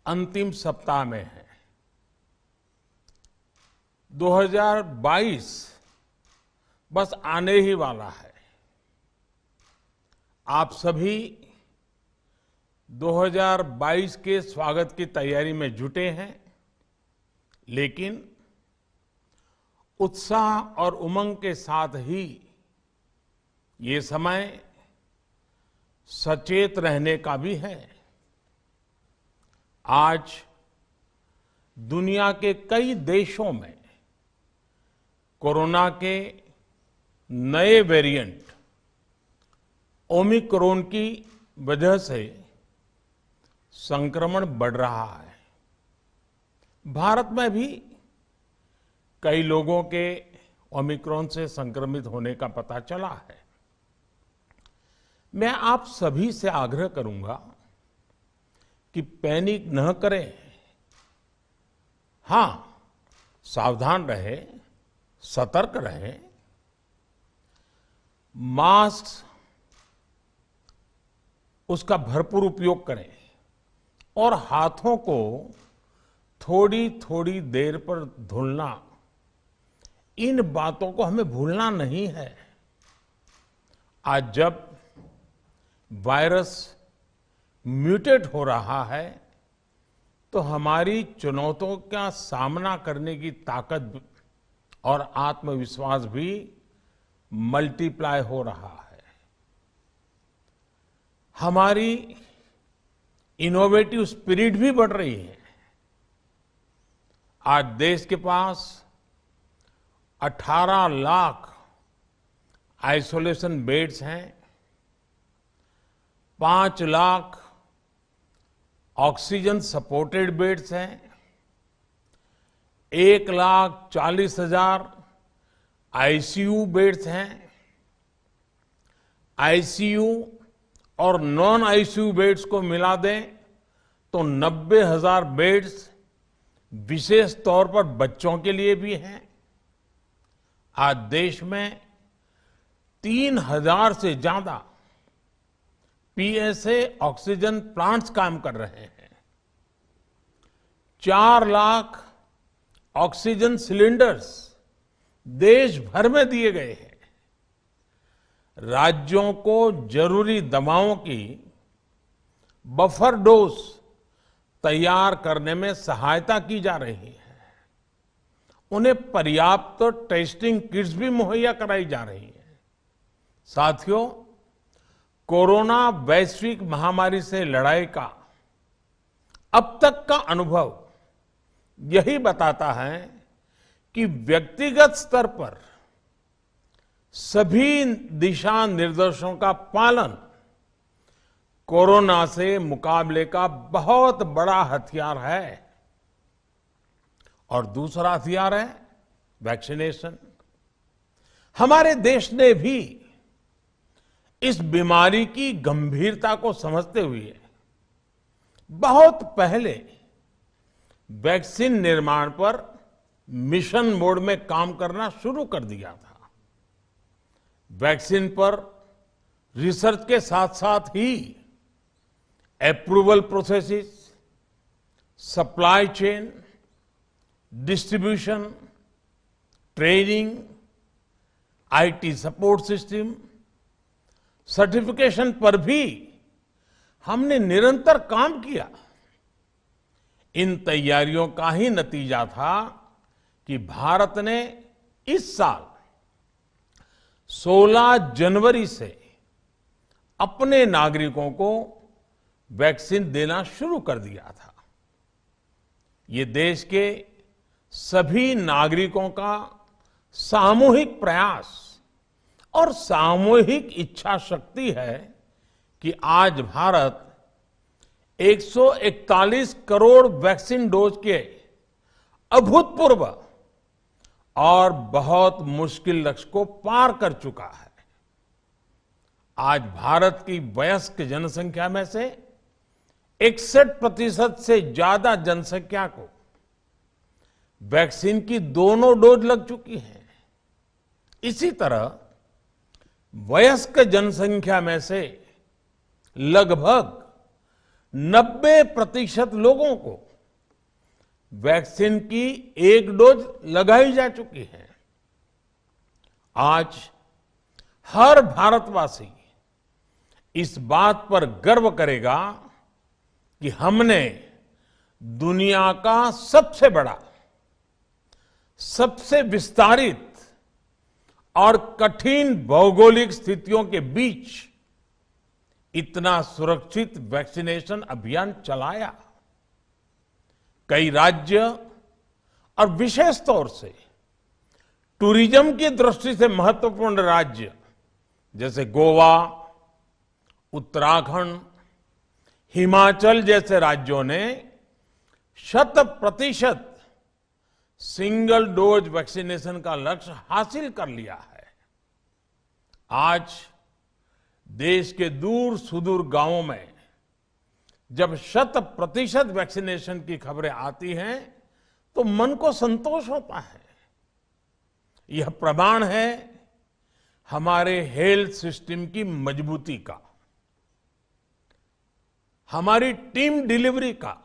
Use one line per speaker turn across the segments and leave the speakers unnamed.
अंतिम सप्ताह में है। 2022 बस आने ही वाला है। आप सभी 2022 के स्वागत की तैयारी में जुटे हैं, लेकिन उत्साह और उमंग के साथ ही ये समय सचेत रहने का भी है। आज दुनिया के कई देशों में कोरोना के नए वेरिएंट ओमिक्रॉन की वजह से संक्रमण बढ़ रहा है। भारत में भी कई लोगों के ओमिक्रॉन से संक्रमित होने का पता चला है। मैं आप सभी से आग्रह करूंगा कि पैनिक न करें। हां, सावधान रहें, सतर्क रहें, मास्क उसका भरपूर उपयोग करें और हाथों को थोड़ी थोड़ी देर पर धुलना, इन बातों को हमें भूलना नहीं है। आज जब वायरस म्यूटेट हो रहा है तो हमारी चुनौतियों का सामना करने की ताकत और आत्मविश्वास भी मल्टीप्लाई हो रहा है। हमारी इनोवेटिव स्पिरिट भी बढ़ रही है। आज देश के पास 18 लाख आइसोलेशन बेड्स हैं, 5 लाख ऑक्सीजन सपोर्टेड बेड्स हैं, 1,40,000 आईसीयू बेड्स हैं। आईसीयू और नॉन आईसीयू बेड्स को मिला दें तो 90,000 बेड्स विशेष तौर पर बच्चों के लिए भी हैं। आज देश में 3,000 से ज्यादा पीएसए ऑक्सीजन प्लांट्स काम कर रहे हैं। 4 लाख ऑक्सीजन सिलेंडर्स देश भर में दिए गए हैं। राज्यों को जरूरी दवाओं की बफर डोज तैयार करने में सहायता की जा रही है। उन्हें पर्याप्त टेस्टिंग किट्स भी मुहैया कराई जा रही है। साथियों, कोरोना वैश्विक महामारी से लड़ाई का अब तक का अनुभव यही बताता है कि व्यक्तिगत स्तर पर सभी दिशा निर्देशों का पालन कोरोना से मुकाबले का बहुत बड़ा हथियार है। और दूसरा हथियार है वैक्सीनेशन। हमारे देश ने भी इस बीमारी की गंभीरता को समझते हुए बहुत पहले वैक्सीन निर्माण पर मिशन मोड में काम करना शुरू कर दिया था। वैक्सीन पर रिसर्च के साथ साथ ही approval processes, supply chain, distribution, training, IT support system, certification पर भी हमने निरंतर काम किया। इन तैयारियों का ही नतीजा था कि भारत ने इस साल 16 जनवरी से अपने नागरिकों को वैक्सीन देना शुरू कर दिया था। ये देश के सभी नागरिकों का सामूहिक प्रयास और सामूहिक इच्छा शक्ति है कि आज भारत 141 करोड़ वैक्सीन डोज के अभूतपूर्व और बहुत मुश्किल लक्ष्य को पार कर चुका है। आज भारत की वयस्क जनसंख्या में से 61% से ज्यादा जनसंख्या को वैक्सीन की दोनों डोज लग चुकी है। इसी तरह वयस्क जनसंख्या में से लगभग 90% लोगों को वैक्सीन की एक डोज लगाई जा चुकी है। आज हर भारतवासी इस बात पर गर्व करेगा कि हमने दुनिया का सबसे बड़ा, सबसे विस्तारित और कठिन भौगोलिक स्थितियों के बीच इतना सुरक्षित वैक्सीनेशन अभियान चलाया। कई राज्य और विशेष तौर से टूरिज्म की दृष्टि से महत्वपूर्ण राज्य जैसे गोवा, उत्तराखंड, हिमाचल जैसे राज्यों ने 100% सिंगल डोज वैक्सीनेशन का लक्ष्य हासिल कर लिया है। आज देश के दूर सुदूर गांवों में जब 100% वैक्सीनेशन की खबरें आती हैं तो मन को संतोष होता है। यह प्रमाण है हमारे हेल्थ सिस्टम की मजबूती का, हमारी टीम डिलीवरी का,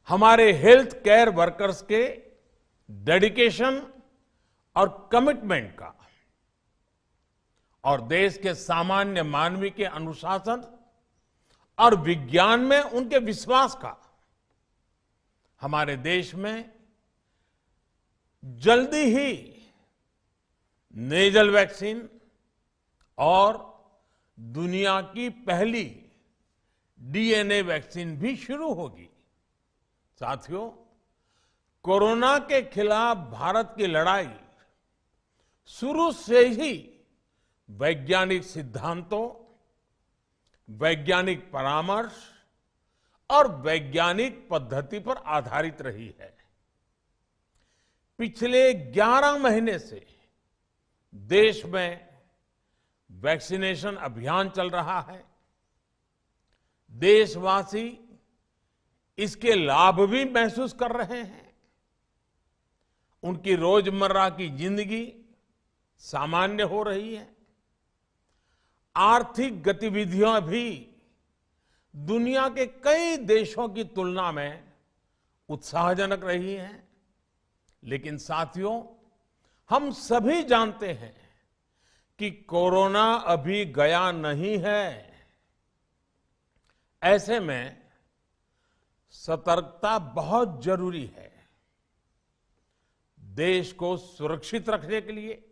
हमारे हेल्थ केयर वर्कर्स के डेडिकेशन और कमिटमेंट का, और देश के सामान्य मानवी के अनुशासन और विज्ञान में उनके विश्वास का। हमारे देश में जल्दी ही नेजल वैक्सीन और दुनिया की पहली डीएनए वैक्सीन भी शुरू होगी। साथियों, कोरोना के खिलाफ भारत की लड़ाई शुरू से ही वैज्ञानिक सिद्धांतों, वैज्ञानिक परामर्श और वैज्ञानिक पद्धति पर आधारित रही है। पिछले 11 महीने से देश में वैक्सीनेशन अभियान चल रहा है। देशवासी इसके लाभ भी महसूस कर रहे हैं। उनकी रोजमर्रा की जिंदगी सामान्य हो रही है। आर्थिक गतिविधियां भी दुनिया के कई देशों की तुलना में उत्साहजनक रही हैं। लेकिन साथियों, हम सभी जानते हैं कि कोरोना अभी गया नहीं है। ऐसे में सतर्कता बहुत जरूरी है। देश को सुरक्षित रखने के लिए,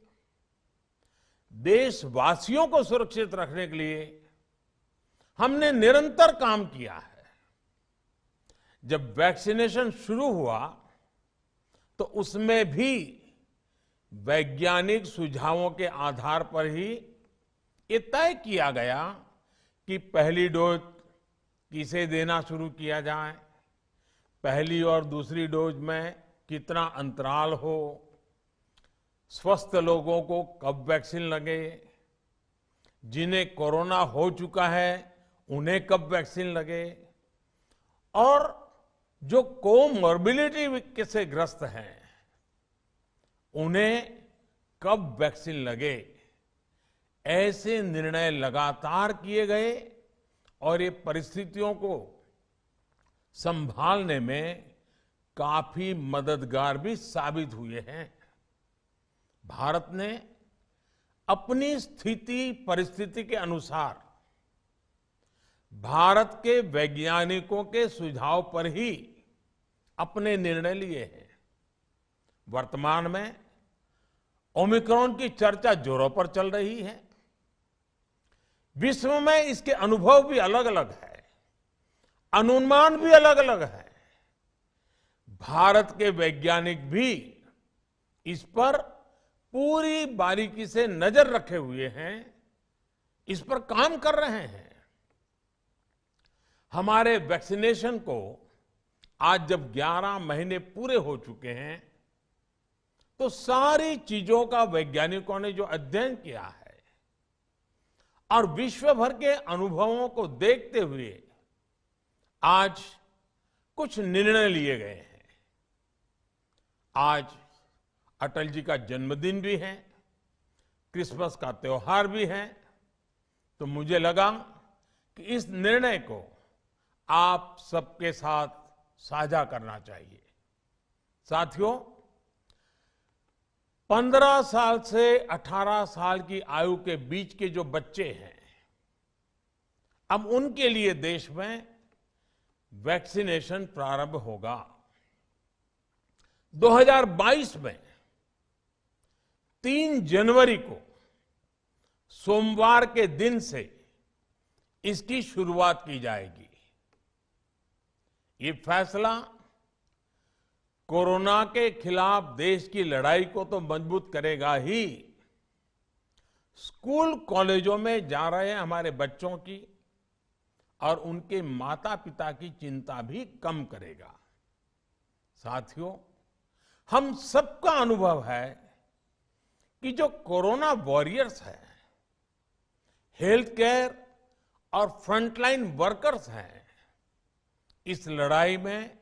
देशवासियों को सुरक्षित रखने के लिए हमने निरंतर काम किया है। जब वैक्सीनेशन शुरू हुआ तो उसमें भी वैज्ञानिक सुझावों के आधार पर ही ये तय किया गया कि पहली डोज किसे देना शुरू किया जाए, पहली और दूसरी डोज में कितना अंतराल हो, स्वस्थ लोगों को कब वैक्सीन लगे, जिन्हें कोरोना हो चुका है उन्हें कब वैक्सीन लगे, और जो कोमॉर्बिडिटी से ग्रस्त हैं उन्हें कब वैक्सीन लगे। ऐसे निर्णय लगातार किए गए और ये परिस्थितियों को संभालने में काफी मददगार भी साबित हुए हैं। भारत ने अपनी स्थिति परिस्थिति के अनुसार भारत के वैज्ञानिकों के सुझाव पर ही अपने निर्णय लिए हैं। वर्तमान में ओमिक्रॉन की चर्चा जोरों पर चल रही है। विश्व में इसके अनुभव भी अलग अलग है, अनुमान भी अलग अलग है। भारत के वैज्ञानिक भी इस पर पूरी बारीकी से नजर रखे हुए हैं, इस पर काम कर रहे हैं। हमारे वैक्सीनेशन को आज जब 11 महीने पूरे हो चुके हैं तो सारी चीजों का वैज्ञानिकों ने जो अध्ययन किया है और विश्व भर के अनुभवों को देखते हुए आज कुछ निर्णय लिए गए हैं। आज अटल जी का जन्मदिन भी है, क्रिसमस का त्योहार भी है, तो मुझे लगा कि इस निर्णय को आप सबके साथ साझा करना चाहिए। साथियों, 15 साल से 18 साल की आयु के बीच के जो बच्चे हैं, अब उनके लिए देश में वैक्सीनेशन प्रारंभ होगा। 2022 में 3 जनवरी को सोमवार के दिन से इसकी शुरुआत की जाएगी। ये फैसला कोरोना के खिलाफ देश की लड़ाई को तो मजबूत करेगा ही, स्कूल कॉलेजों में जा रहे हमारे बच्चों की और उनके माता पिता की चिंता भी कम करेगा। साथियों, हम सबका अनुभव है कि जो कोरोना वॉरियर्स हैं, हेल्थ केयर और फ्रंटलाइन वर्कर्स हैं, इस लड़ाई में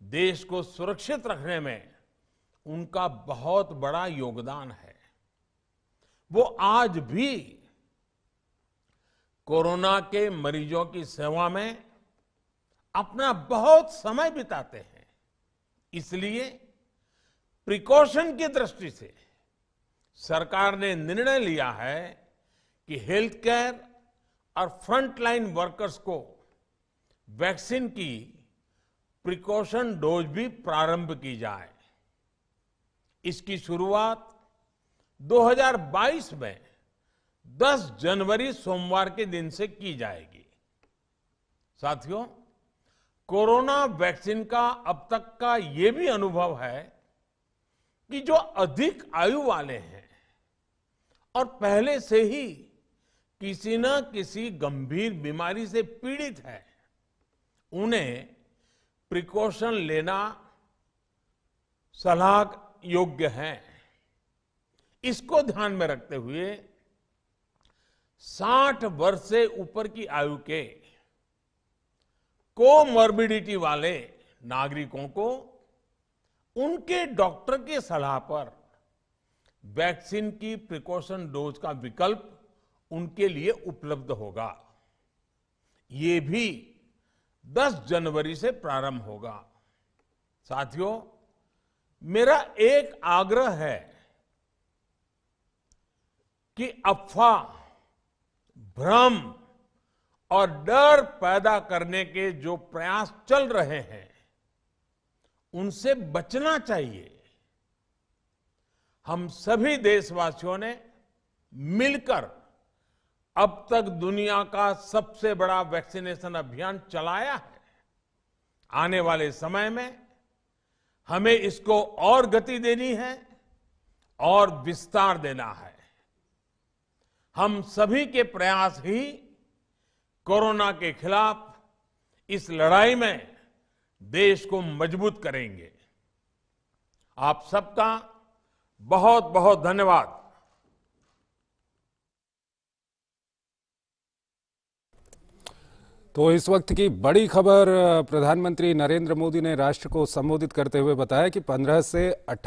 देश को सुरक्षित रखने में उनका बहुत बड़ा योगदान है। वो आज भी कोरोना के मरीजों की सेवा में अपना बहुत समय बिताते हैं। इसलिए प्रिकॉशन की दृष्टि से सरकार ने निर्णय लिया है कि हेल्थ केयर और फ्रंटलाइन वर्कर्स को वैक्सीन की प्रिकॉशन डोज भी प्रारंभ की जाए। इसकी शुरुआत 2022 में 10 जनवरी सोमवार के दिन से की जाएगी। साथियों, कोरोना वैक्सीन का अब तक का ये भी अनुभव है कि जो अधिक आयु वाले हैं और पहले से ही किसी न किसी गंभीर बीमारी से पीड़ित है, उन्हें प्रिकॉशन लेना सलाह योग्य है। इसको ध्यान में रखते हुए 60 वर्ष से ऊपर की आयु के कोमॉर्बिडिटी वाले नागरिकों को उनके डॉक्टर की सलाह पर वैक्सीन की प्रिकॉशन डोज का विकल्प उनके लिए उपलब्ध होगा। ये भी 10 जनवरी से प्रारंभ होगा। साथियों, मेरा एक आग्रह है कि अफवाह, भ्रम और डर पैदा करने के जो प्रयास चल रहे हैं, उनसे बचना चाहिए। हम सभी देशवासियों ने मिलकर अब तक दुनिया का सबसे बड़ा वैक्सीनेशन अभियान चलाया है। आने वाले समय में हमें इसको और गति देनी है और विस्तार देना है। हम सभी के प्रयास ही कोरोना के खिलाफ इस लड़ाई में देश को मजबूत करेंगे। आप सबका बहुत बहुत धन्यवाद।
तो इस वक्त की बड़ी खबर, प्रधानमंत्री नरेंद्र मोदी ने राष्ट्र को संबोधित करते हुए बताया कि 15 से 18